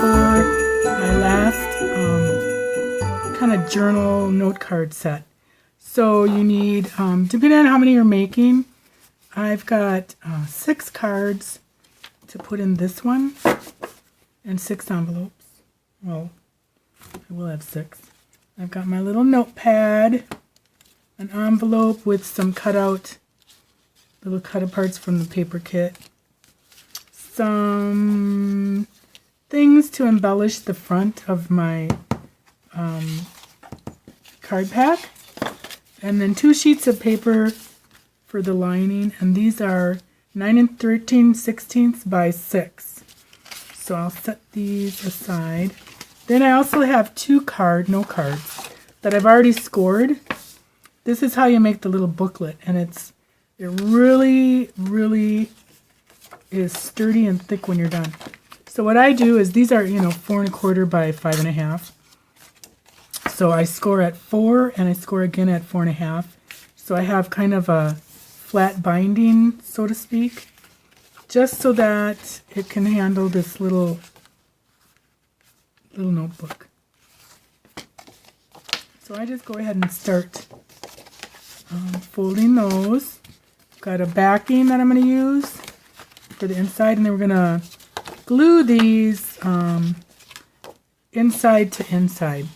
for my last kind of journal note card set. So you need, depending on how many you're making, I've got 6 cards to put in this one and 6 envelopes. Well, I will have 6. I've got my little notepad, an envelope with some little cut parts from the paper kit, some things to embellish the front of my card pack, and then 2 sheets of paper for the lining, and these are 9 13/16 by 6. So I'll set these aside. Then I also have 2 note cards that I've already scored. This is how you make the little booklet, and it really, really is sturdy and thick when you're done. So what I do is these are 4 1/4 by 5 1/2. So I score at 4 and I score again at 4 1/2. So I have kind of a flat binding, so to speak, just so that it can handle this little notebook. So I just go ahead and start folding those. Got a backing that I'm going to use for the inside, and then we're going to glue these inside to inside.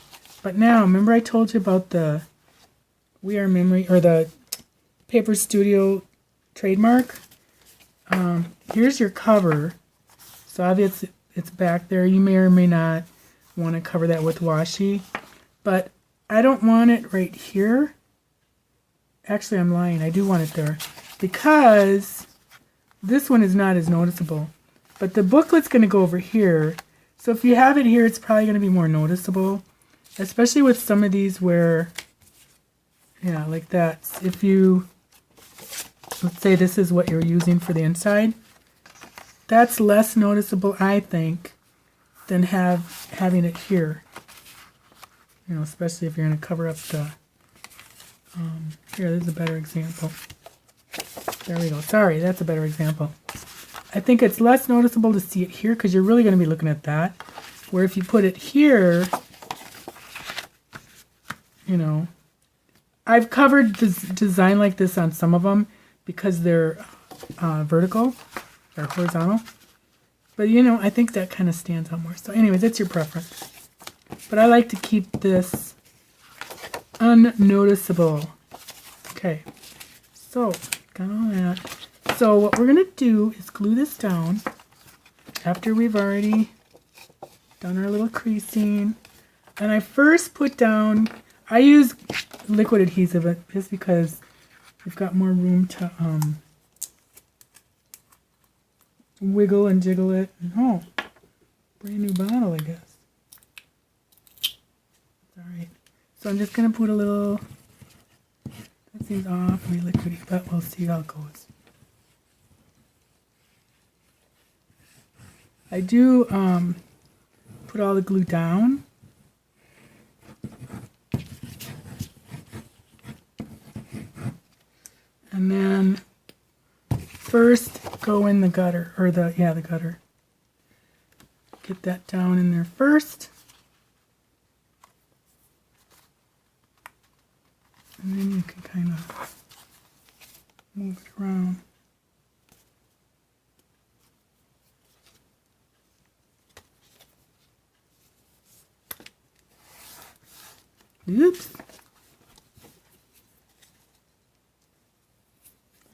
But now, remember I told you about the We Are Memory, or the Paper Studio trademark? Here's your cover. So obviously it's back there. You may or may not want to cover that with washi. But I don't want it right here. Actually, I'm lying. I do want it there, because this one is not as noticeable. But the booklet's going to go over here. So if you have it here, it's probably going to be more noticeable. Especially with some of these where, yeah, like that. If you, let's say this is what you're using for the inside, that's less noticeable, I think, than having it here. Especially if you're going to cover up the, here, this is a better example. There we go. Sorry, that's a better example. I think it's less noticeable to see it here because you're really going to be looking at that. Where if you put it here, I've covered this design like this on some of them because they're vertical or horizontal. But I think that kind of stands out more. So anyways, that's your preference. But I like to keep this unnoticeable. Okay, so got all that. So what we're going to do is glue this down after we've already done our little creasing. And I first put down, I use liquid adhesive just because we've got more room to wiggle and jiggle it. Oh, brand new bottle, I guess. Alright, so I'm just going to put a little, that seems awfully liquidy, but we'll see how it goes. I do put all the glue down. And then first go in the gutter, or the gutter. Get that down in there first. And then you can kind of move it around. Oops.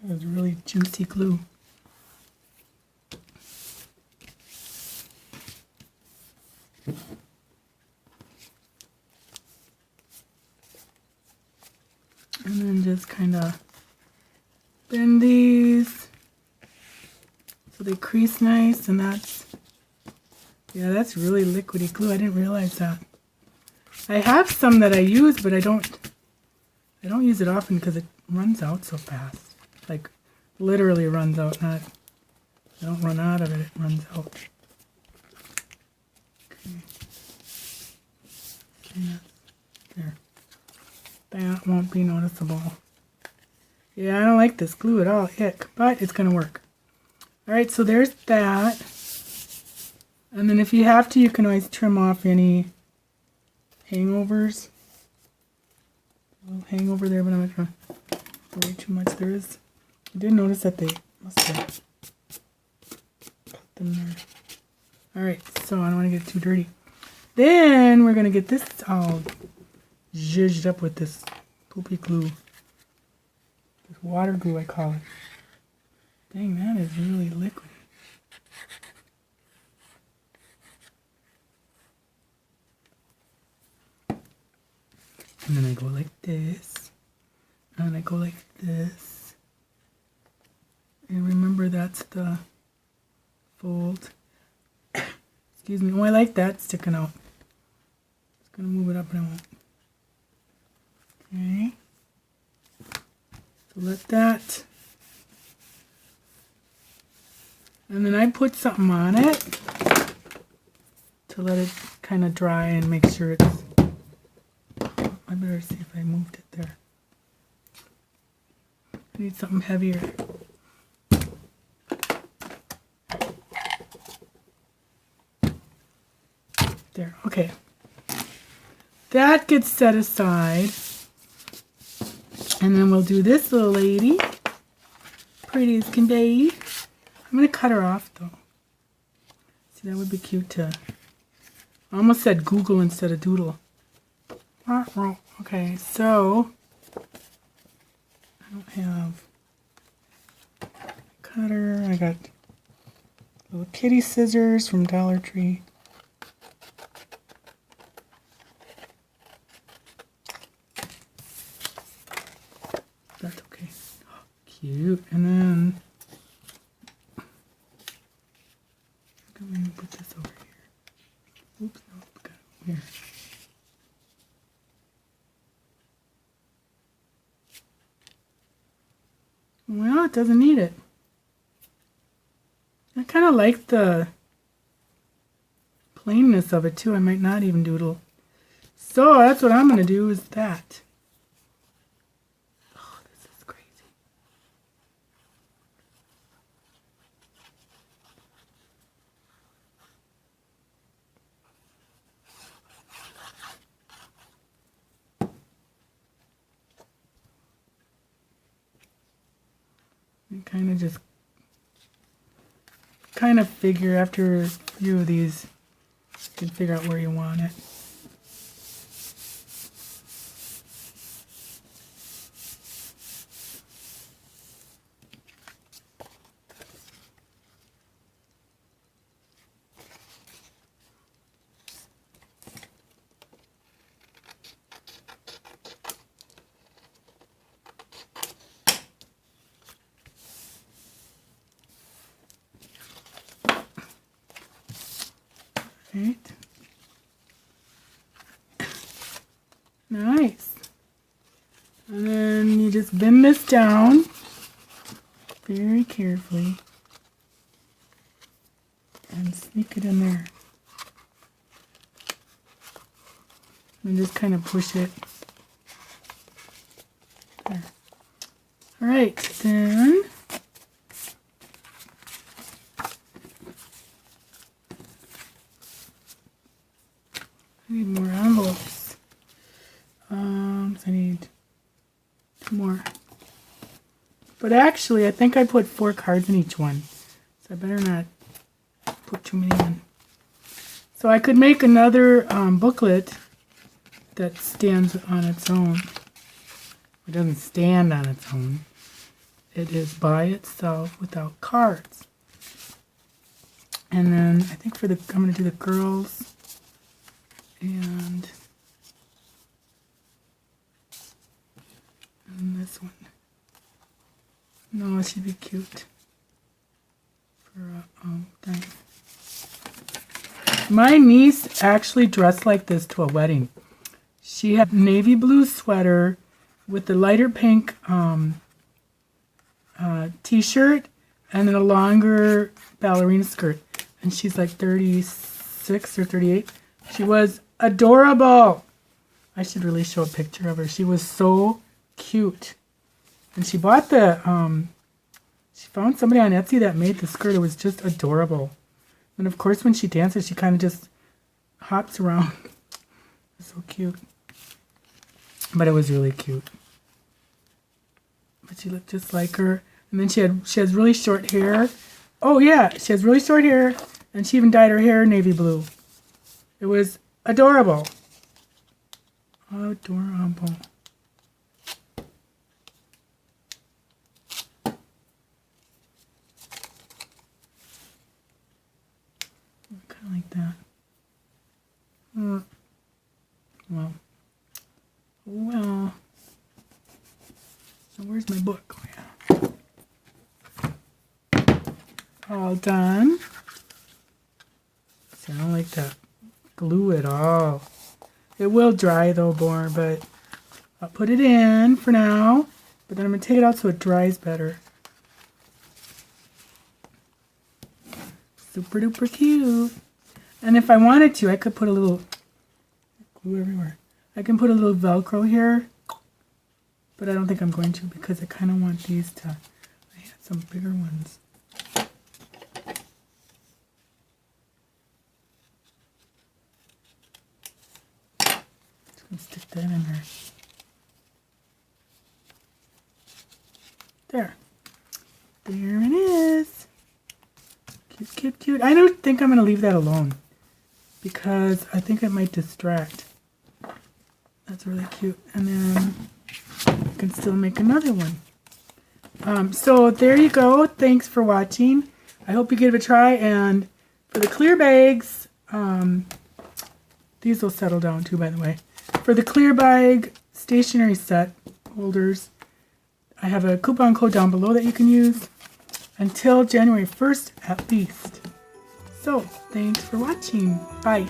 That was really juicy glue. And then just kind of bend these so they crease nice, and that's really liquidy glue. I didn't realize that. I have some that I use, but I don't use it often because it runs out so fast. Like literally runs out, not I don't run out of it, it runs out. Okay. There. That won't be noticeable. Yeah, I don't like this glue at all, ick, but it's gonna work. Alright, so there's that. And then if you have to, you can always trim off any hangovers. A little hangover there, but I'm not going to worry too much. There is. I did notice that they must have put them there. Alright, so I don't want to get too dirty. Then we're going to get this all zhuzhed up with this poopy glue. This water glue, I call it. Dang, that is really liquid. And then I go like this. And then I go like this. And remember, that's the fold. Excuse me. Oh, I like that sticking out. Just going to move it up and I won't. Okay. So let that. And then I put something on it to let it kind of dry and make sure it's. I better see if I moved it there. I need something heavier. There, okay. That gets set aside. And then we'll do this little lady. Pretty as can be. I'm going to cut her off though. See, that would be cute too. I almost said Google instead of doodle. Okay, so I don't have a cutter. I got little kitty scissors from Dollar Tree. That's okay. Cute. And then I'm going to put this over here. Oops, no, got it here. Well, it doesn't need it. I kind of like the plainness of it too. I might not even doodle. So that's what I'm going to do is that. Oh, this is crazy. You kind of figure after a few of these, you can figure out where you want it. Right. Nice. And then you just bend this down very carefully and sneak it in there. And just kind of push it. There. All right, then I need more envelopes. So I need 2 more. But actually, I think I put 4 cards in each one. So I better not put too many in. So I could make another booklet that stands on its own. It doesn't stand on its own. It is by itself without cards. And then I think for the, I'm going to do the girls. And this one. No, it should be cute for a thing. My niece actually dressed like this to a wedding. She had a navy blue sweater with the lighter pink t-shirt and then a longer ballerina skirt. And she's like 36 or 38. She was adorable. I should really show a picture of her. She was so cute. And she bought the, she found somebody on Etsy that made the skirt. It was just adorable. And of course, when she dances, she kind of just hops around. It's so cute. But it was really cute. But she looked just like her. And then she has really short hair. Oh yeah, she has really short hair. And she even dyed her hair navy blue. It was adorable. Adorable. Kind of like that. Well. Well. So where's my book? Oh, yeah. All done. See, I don't like to glue it all. It will dry though more, but I'll put it in for now. But then I'm going to take it out so it dries better. Super duper cute. And if I wanted to, I could put a little glue everywhere. I can put a little Velcro here. But I don't think I'm going to because I kind of want these to... I had some bigger ones. Just going to stick that in there. There. There it is. Cute, cute, cute. I don't think I'm going to leave that alone because I think it might distract. That's really cute. And then I can still make another one. So there you go. Thanks for watching. I hope you give it a try. And for the clear bags, these will settle down too, by the way. For the clear bag stationery set holders, I have a coupon code down below that you can use until January 1st at least. So, thanks for watching. Bye.